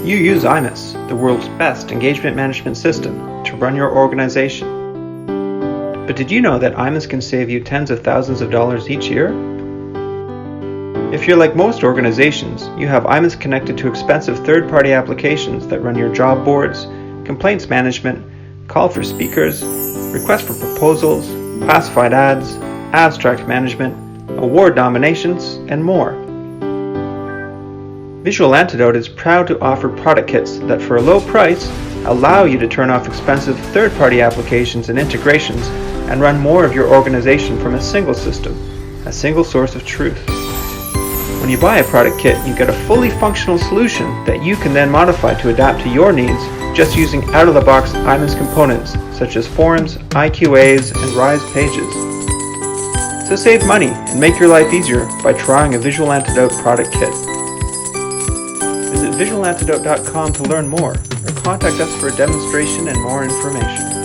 You use iMIS, the world's best engagement management system, to run your organization. But did you know that iMIS can save you tens of thousands of dollars each year? If you're like most organizations, you have iMIS connected to expensive third-party applications that run your job boards, complaints management, call for speakers, request for proposals, classified ads, abstract management, award nominations, and more. Visual Antidote is proud to offer product kits that for a low price allow you to turn off expensive third-party applications and integrations and run more of your organization from a single system, a single source of truth. When you buy a product kit, you get a fully functional solution that you can then modify to adapt to your needs just using out-of-the-box iMIS components such as forms, IQAs, and RISE pages. So save money and make your life easier by trying a Visual Antidote product kit. Visit visualantidote.com to learn more, or contact us for a demonstration and more information.